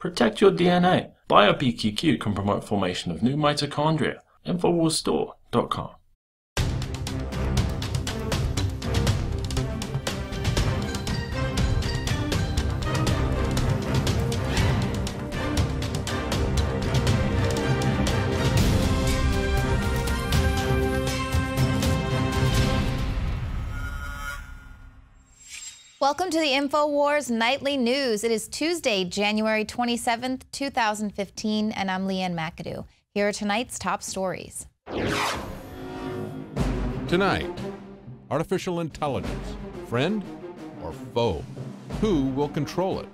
Protect your DNA. BioPQQ can promote formation of new mitochondria. Infowarsstore.com. Welcome to the Infowars Nightly News. It is Tuesday, January 27th, 2015, and I'm Leanne McAdoo. Here are tonight's top stories. Tonight, artificial intelligence, friend or foe? Who will control it?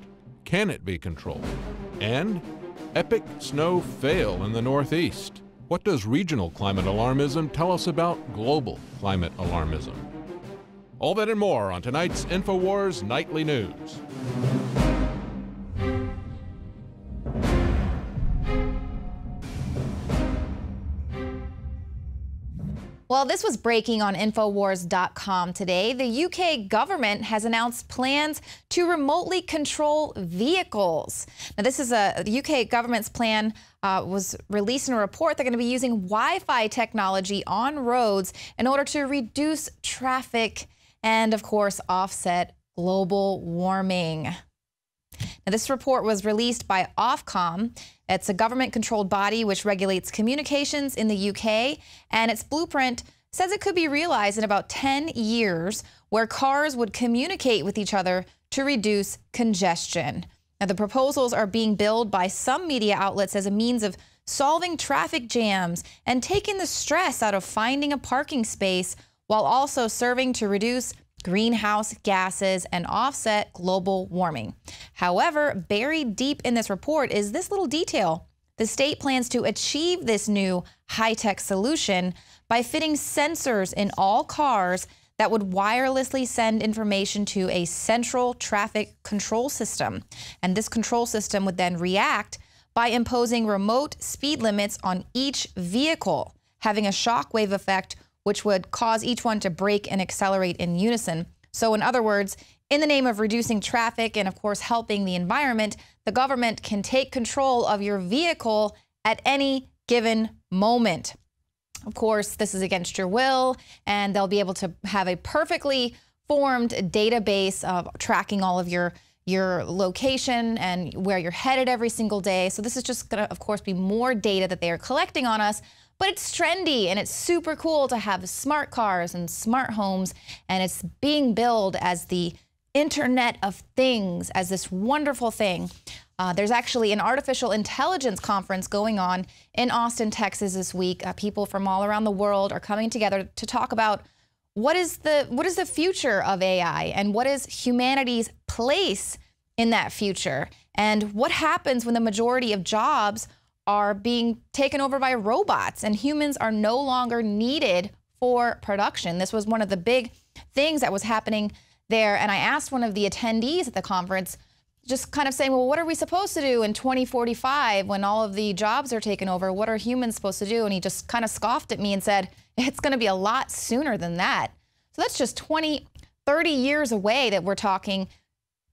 Can it be controlled? And epic snow fail in the Northeast. What does regional climate alarmism tell us about global climate alarmism? All that and more on tonight's Infowars Nightly News. Well, this was breaking on Infowars.com today. The UK government has announced plans to remotely control vehicles. Now, this is the UK government's plan was released in a report. They're going to be using Wi-Fi technology on roads in order to reduce traffic and, of course, offset global warming. Now, this report was released by Ofcom. It's a government-controlled body which regulates communications in the UK, and its blueprint says it could be realized in about 10 years, where cars would communicate with each other to reduce congestion. Now, the proposals are being billed by some media outlets as a means of solving traffic jams and taking the stress out of finding a parking space, while also serving to reduce greenhouse gases and offset global warming. However, buried deep in this report is this little detail. The state plans to achieve this new high-tech solution by fitting sensors in all cars that would wirelessly send information to a central traffic control system. And this control system would then react by imposing remote speed limits on each vehicle, having a shockwave effect which would cause each one to brake and accelerate in unison. So in other words, in the name of reducing traffic and, of course, helping the environment, the government can take control of your vehicle at any given moment. Of course, this is against your will, and they'll be able to have a perfectly formed database of tracking all of your location and where you're headed every single day. So this is just going to, of course, be more data that they are collecting on us. But it's trendy and it's super cool to have smart cars and smart homes, and it's being billed as the Internet of Things, as this wonderful thing. There's actually an artificial intelligence conference going on in Austin, Texas this week. People from all around the world are coming together to talk about what is the future of AI and what is humanity's place in that future, and what happens when the majority of jobs are being taken over by robots and humans are no longer needed for production. This was one of the big things that was happening there. And I asked one of the attendees at the conference, just kind of saying, well, what are we supposed to do in 2045 when all of the jobs are taken over? What are humans supposed to do? And he just kind of scoffed at me and said, it's going to be a lot sooner than that. So that's just 20, 30 years away that we're talking.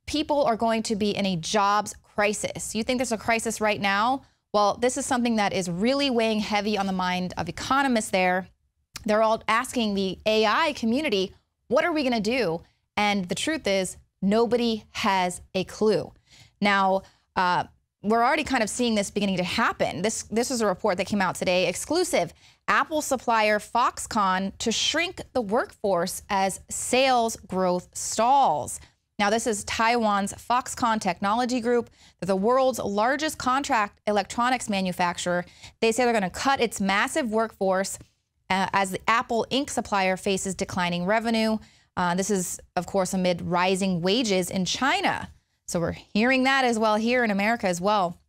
People are going to be in a jobs crisis. You think there's a crisis right now? Well, this is something that is really weighing heavy on the mind of economists there. They're all asking the AI community, what are we going to do? And the truth is, nobody has a clue. Now, we're already kind of seeing this beginning to happen. This is a report that came out today, exclusive. Apple supplier Foxconn to shrink the workforce as sales growth stalls. Now, this is Taiwan's Foxconn Technology Group. They're the world's largest contract electronics manufacturer. They say they're going to cut its massive workforce as the Apple Inc. supplier faces declining revenue. This is, of course, amid rising wages in China. So we're hearing that as well here in America as well.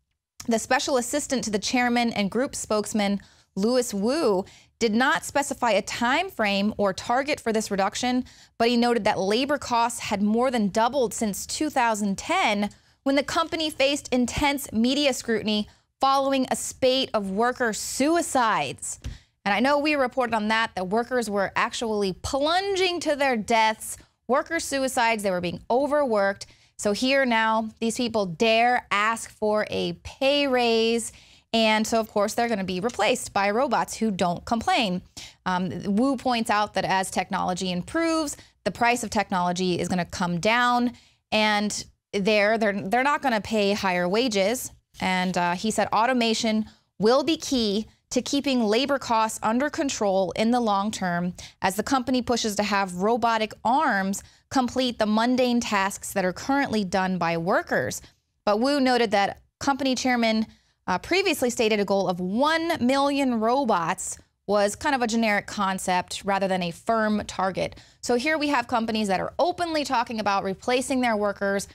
The special assistant to the chairman and group spokesman, Louis Wu, did not specify a time frame or target for this reduction, but he noted that labor costs had more than doubled since 2010, when the company faced intense media scrutiny following a spate of worker suicides. And I know we reported on that workers were actually plunging to their deaths, worker suicides, they were being overworked. So here now, these people dare ask for a pay raise. And so, of course, they're going to be replaced by robots who don't complain. Wu points out that as technology improves, the price of technology is going to come down, and they're not going to pay higher wages. And he said automation will be key to keeping labor costs under control in the long term as the company pushes to have robotic arms complete the mundane tasks that are currently done by workers. But Wu noted that company chairman previously stated a goal of 1 million robots was kind of a generic concept rather than a firm target. So here we have companies that are openly talking about replacing their workers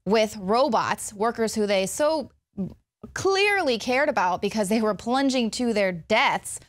with robots, workers who they so clearly cared about because they were plunging to their deaths.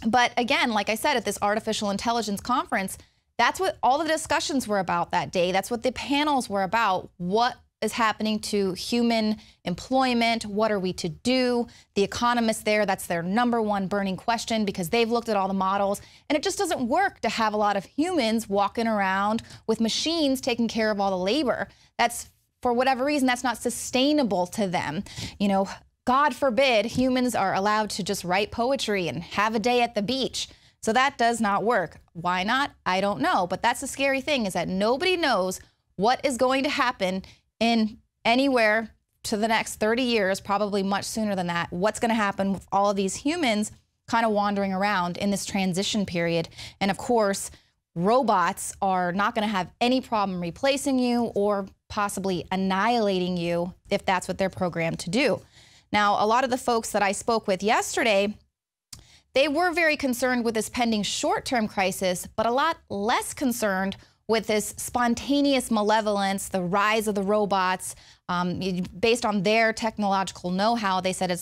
But again, like I said, at this artificial intelligence conference, that's what all the discussions were about that day. That's what the panels were about. What is happening to human employment? What are we to do? The economists there, that's their #1 burning question because they've looked at all the models, and it just doesn't work to have a lot of humans walking around with machines taking care of all the labor. That's, for whatever reason, that's not sustainable to them. You know, God forbid humans are allowed to just write poetry and have a day at the beach. So that does not work. Why not? I don't know. But that's the scary thing, is that nobody knows what is going to happen in anywhere to the next 30 years, probably much sooner than that. What's going to happen with all of these humans kind of wandering around in this transition period? And of course, robots are not going to have any problem replacing you or possibly annihilating you if that's what they're programmed to do. Now, a lot of the folks that I spoke with yesterday, they were very concerned with this pending short-term crisis, but a lot less concerned with this spontaneous malevolence, the rise of the robots. Based on their technological know-how, they said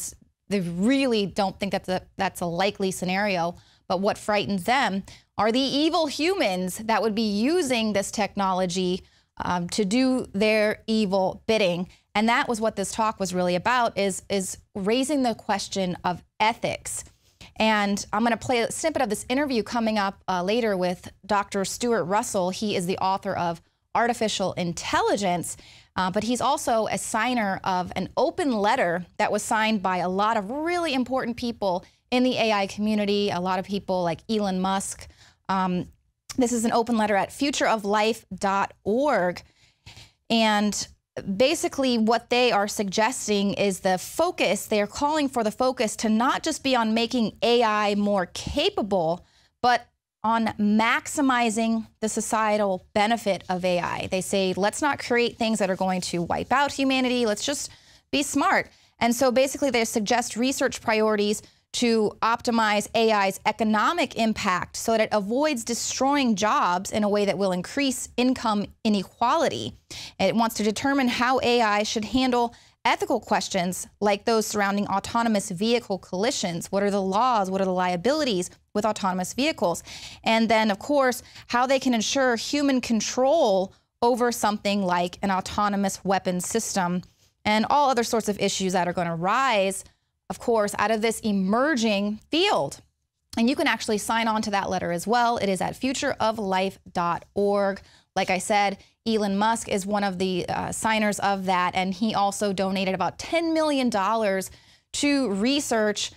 they really don't think that's a likely scenario. But what frightens them are the evil humans that would be using this technology to do their evil bidding. And that was what this talk was really about, is raising the question of ethics. And I'm going to play a snippet of this interview coming up later with Dr. Stuart Russell. He is the author of Artificial Intelligence, but he's also a signer of an open letter that was signed by a lot of really important people in the AI community, a lot of people like Elon Musk. This is an open letter at futureoflife.org. And basically what they are suggesting is the focus, they are calling for the focus to not just be on making AI more capable, but on maximizing the societal benefit of AI. They say, let's not create things that are going to wipe out humanity. Let's just be smart. And so basically they suggest research priorities to optimize AI's economic impact so that it avoids destroying jobs in a way that will increase income inequality. It wants to determine how AI should handle ethical questions like those surrounding autonomous vehicle collisions. What are the laws? What are the liabilities with autonomous vehicles? And then, of course, how they can ensure human control over something like an autonomous weapons system and all other sorts of issues that are going to rise, of course, out of this emerging field. And you can actually sign on to that letter as well. It is at futureoflife.org. Like I said, Elon Musk is one of the signers of that, and he also donated about $10 million to research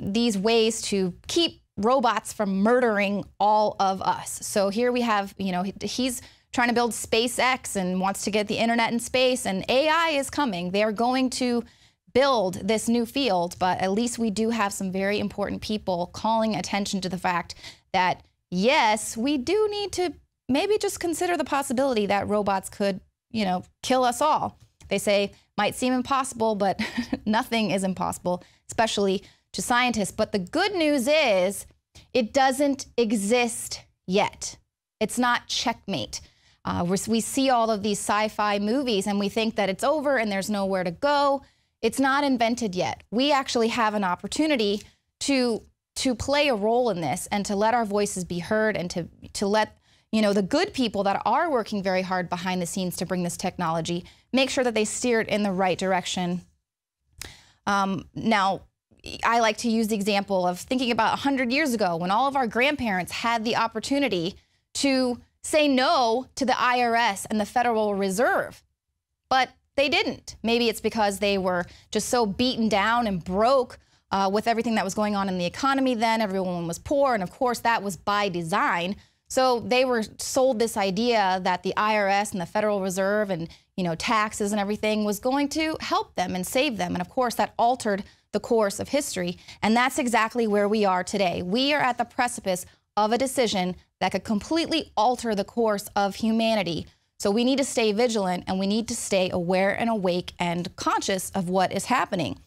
these ways to keep robots from murdering all of us. So here we have, you know, he's trying to build SpaceX and wants to get the internet in space, and AI is coming. They're going to build this new field, but at least we do have some very important people calling attention to the fact that, yes, we do need to maybe just consider the possibility that robots could, you know, kill us all. They say might seem impossible, but nothing is impossible, especially to scientists. But the good news is it doesn't exist yet. It's not checkmate. We see all of these sci-fi movies and we think that it's over and there's nowhere to go. It's not invented yet. We actually have an opportunity to play a role in this and to let our voices be heard and to let, you know, the good people that are working very hard behind the scenes to bring this technology, make sure that they steer it in the right direction. Now, I like to use the example of thinking about 100 years ago when all of our grandparents had the opportunity to say no to the IRS and the Federal Reserve. But they didn't. Maybe it's because they were just so beaten down and broke with everything that was going on in the economy then. Everyone was poor, and of course that was by design. So they were sold this idea that the IRS and the Federal Reserve and, you know, taxes and everything was going to help them and save them. And of course that altered the course of history. And that's exactly where we are today. We are at the precipice of a decision that could completely alter the course of humanity. So we need to stay vigilant, and we need to stay aware and awake and conscious of what is happening.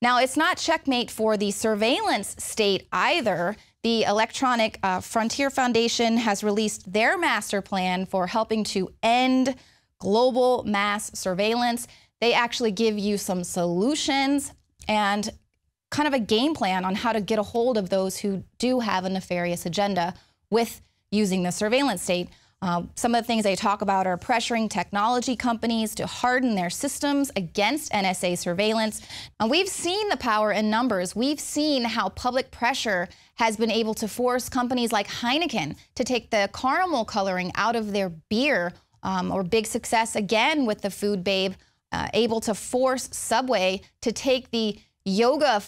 Now, it's not checkmate for the surveillance state either. The Electronic Frontier Foundation has released their master plan for helping to end global mass surveillance. They actually give you some solutions and kind of a game plan on how to get a hold of those who do have a nefarious agenda with using the surveillance state. Some of the things they talk about are pressuring technology companies to harden their systems against NSA surveillance. And we've seen the power in numbers. We've seen how public pressure has been able to force companies like Heineken to take the caramel coloring out of their beer, or big success again with the Food Babe, able to force Subway to take the yoga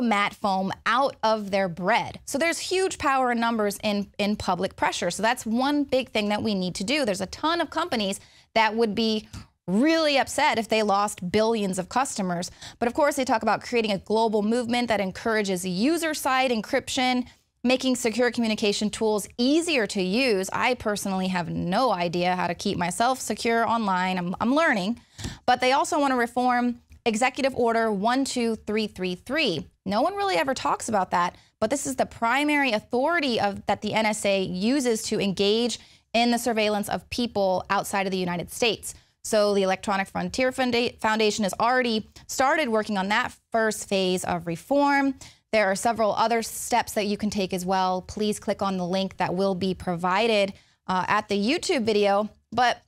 mat foam out of their bread. So there's huge power in numbers in public pressure. So that's one big thing that we need to do. There's a ton of companies that would be really upset if they lost billions of customers. But of course, they talk about creating a global movement that encourages user-side encryption, making secure communication tools easier to use. I personally have no idea how to keep myself secure online. I'm learning. But they also want to reform Executive Order 12333. No one really ever talks about that, but this is the primary authority that the NSA uses to engage in the surveillance of people outside of the United States. So the Electronic Frontier Foundation has already started working on that first phase of reform. There are several other steps that you can take as well. Please click on the link that will be provided at the YouTube video. But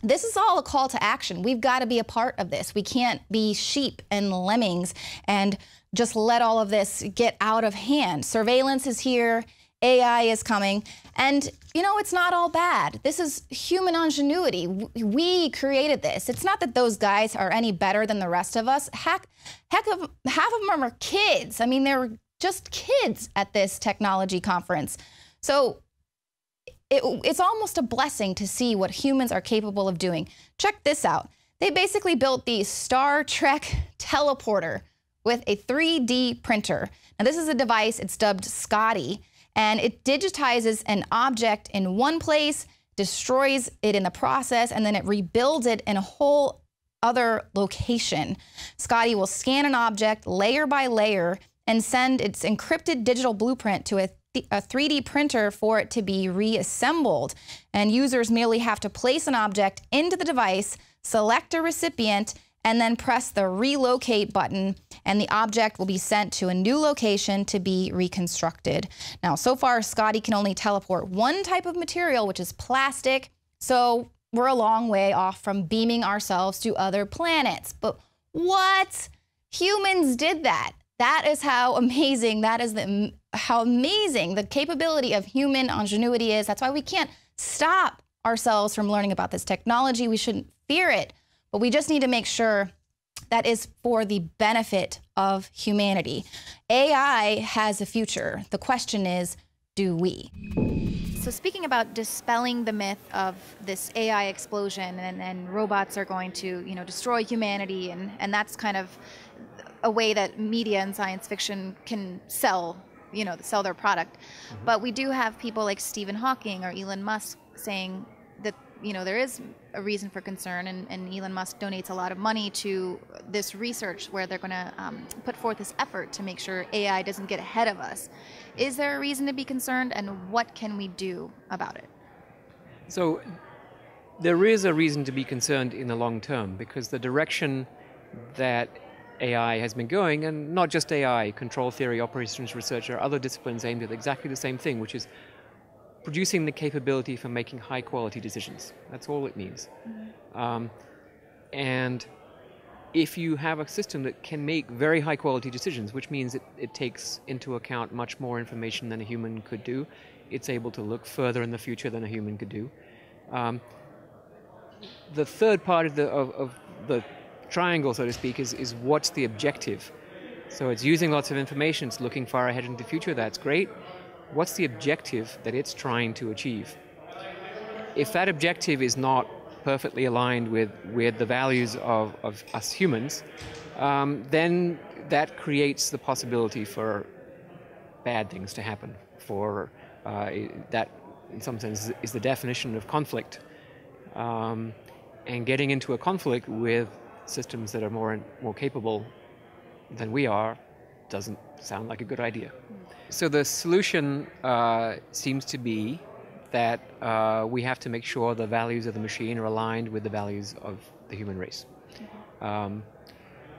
this is all a call to action. We've got to be a part of this. We can't be sheep and lemmings and just let all of this get out of hand. Surveillance is here. AI is coming. And, you know, it's not all bad. This is human ingenuity. We created this. It's not that those guys are any better than the rest of us. Heck of half of them are kids. I mean, they're just kids at this technology conference. So it's almost a blessing to see what humans are capable of doing. Check this out. They basically built the Star Trek teleporter with a 3D printer. Now, this is a device, it's dubbed Scotty, and it digitizes an object in one place, destroys it in the process, and then it rebuilds it in a whole other location. Scotty will scan an object layer by layer and send its encrypted digital blueprint to a 3D printer for it to be reassembled. And users merely have to place an object into the device, select a recipient, and then press the relocate button, and the object will be sent to a new location to be reconstructed. Now, so far, Scotty can only teleport one type of material, which is plastic, so we're a long way off from beaming ourselves to other planets. But what? Humans did that. That is how amazing, how amazing the capability of human ingenuity is. That's why we can't stop ourselves from learning about this technology. We shouldn't fear it, but we just need to make sure that is for the benefit of humanity. AI has a future. The question is, do we? So speaking about dispelling the myth of this AI explosion and robots are going to, you know, destroy humanity, and that's kind of a way that media and science fiction can sell their product. Mm-hmm. But we do have people like Stephen Hawking or Elon Musk saying that, you know, there is a reason for concern, and Elon Musk donates a lot of money to this research where they're going to put forth this effort to make sure AI doesn't get ahead of us. Is there a reason to be concerned, and what can we do about it? So there is a reason to be concerned in the long term, because the direction that AI has been going, and not just AI, control theory, operations research, or other disciplines aimed at exactly the same thing, which is producing the capability for making high-quality decisions. That's all it means. Mm-hmm. And if you have a system that can make very high-quality decisions, which means it takes into account much more information than a human could do, it's able to look further in the future than a human could do. The third part of the triangle, so to speak, is what's the objective? So it's using lots of information, it's looking far ahead into the future, that's great. What's the objective that it's trying to achieve? If that objective is not perfectly aligned with the values of us humans, then that creates the possibility for bad things to happen. For that, in some sense, is the definition of conflict. And getting into a conflict with systems that are more capable than we are doesn't sound like a good idea. So the solution seems to be that we have to make sure the values of the machine are aligned with the values of the human race.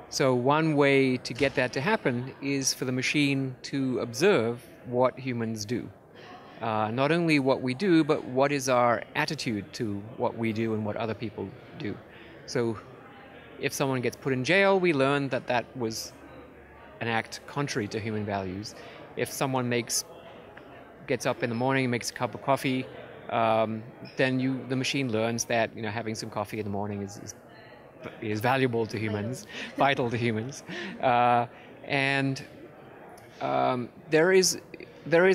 So one way to get that to happen is for the machine to observe what humans do. Not only what we do, but what is our attitude to what we do and what other people do. So if someone gets put in jail, we learn that that was an act contrary to human values. If someone gets up in the morning and makes a cup of coffee, then the machine learns that having some coffee in the morning is valuable to humans, vital to humans, and there is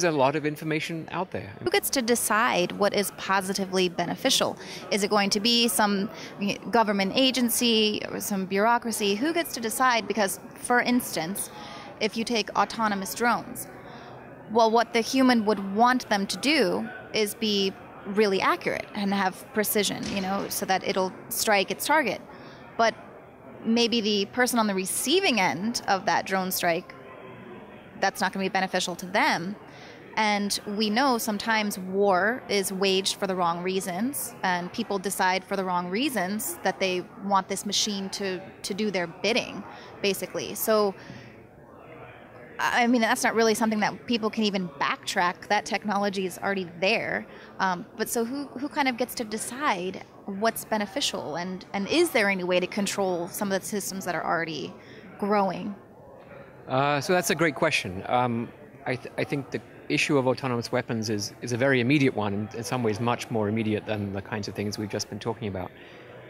a lot of information out there. Who gets to decide what is positively beneficial? Is it going to be some government agency or some bureaucracy? Who gets to decide? Because, for instance, if you take autonomous drones, well, what the human would want them to do is be really accurate and have precision, so that it'll strike its target. But maybe the person on the receiving end of that drone strike, that's not going to be beneficial to them. And we know sometimes war is waged for the wrong reasons, and people decide for the wrong reasons that they want this machine to do their bidding, basically. So, I mean, that's not really something that people can even backtrack. That technology is already there. But so who kind of gets to decide what's beneficial? And is there any way to control some of the systems that are already growing? So that's a great question. I think the issue of autonomous weapons is a very immediate one, and in some ways much more immediate than the kinds of things we've just been talking about.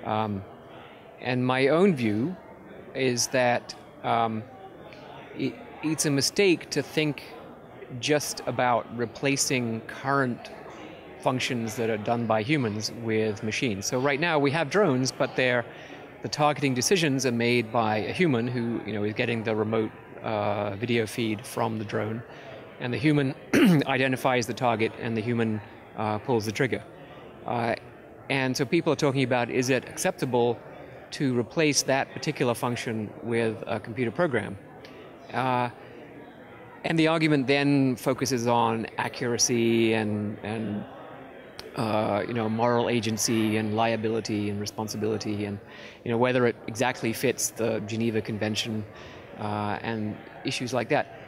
And my own view is that it's a mistake to think just about replacing current functions that are done by humans with machines. So right now we have drones, but the targeting decisions are made by a human who is getting the remote video feed from the drone, and the human identifies the target, and the human pulls the trigger. And so people are talking about, is it acceptable to replace that particular function with a computer program? And the argument then focuses on accuracy and moral agency and liability and responsibility, and whether it exactly fits the Geneva Convention and issues like that.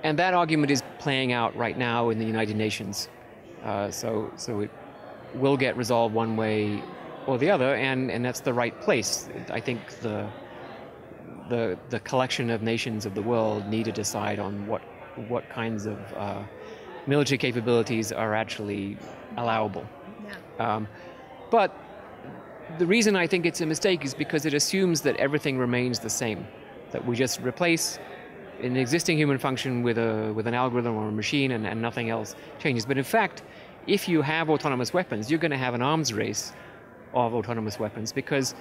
And that argument is playing out right now in the United Nations. So it will get resolved one way or the other, and that's the right place. I think the collection of nations of the world need to decide on what kinds of military capabilities are actually allowable. Yeah. But the reason I think it's a mistake is because it assumes that everything remains the same, that we just replace an existing human function with an algorithm or a machine, and nothing else changes. But in fact, if you have autonomous weapons, you're going to have an arms race of autonomous weapons, because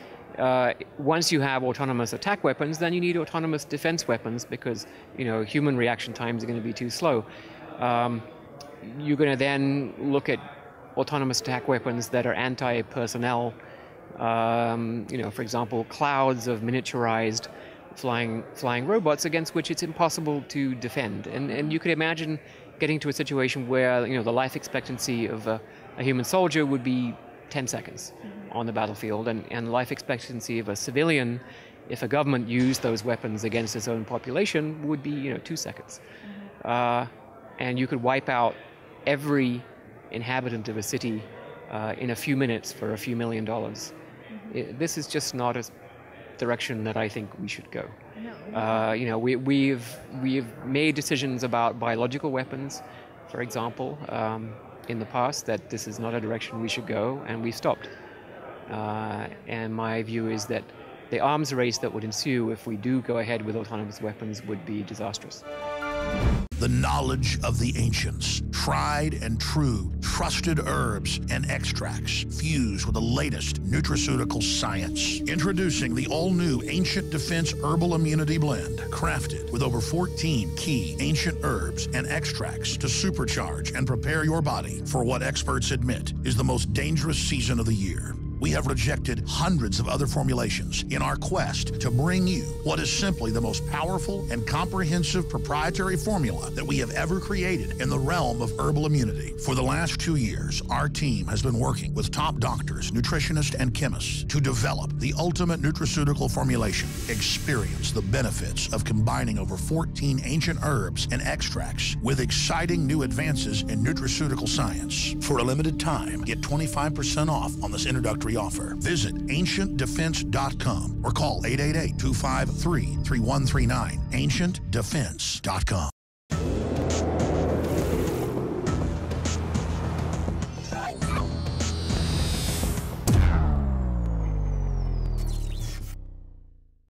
once you have autonomous attack weapons, then you need autonomous defense weapons, because human reaction times are going to be too slow. You're going to then look at autonomous attack weapons that are anti-personnel. For example, clouds of miniaturized flying robots against which it's impossible to defend. And you could imagine getting to a situation where the life expectancy of a human soldier would be 10 seconds on the battlefield, and life expectancy of a civilian, if a government used those weapons against its own population, would be 2 seconds. And you could wipe out every inhabitant of a city in a few minutes for a few $1 million. This is just not a direction that I think we should go. No. We've made decisions about biological weapons. for example, in the past that this is not a direction we should go, and we stopped. And my view is that the arms race that would ensue if we do go ahead with autonomous weapons would be disastrous. The knowledge of the ancients, tried and true, trusted herbs and extracts fused with the latest nutraceutical science. Introducing the all-new Ancient Defense Herbal Immunity Blend, crafted with over 14 key ancient herbs and extracts to supercharge and prepare your body for what experts admit is the most dangerous season of the year. We have rejected hundreds of other formulations in our quest to bring you what is simply the most powerful and comprehensive proprietary formula that we have ever created in the realm of herbal immunity. For the last 2 years, our team has been working with top doctors, nutritionists, and chemists to develop the ultimate nutraceutical formulation. Experience the benefits of combining over 14 ancient herbs and extracts with exciting new advances in nutraceutical science. For a limited time, get 25% off on this introductory offer. Visit ancientdefense.com or call 888-253-3139. ancientdefense.com.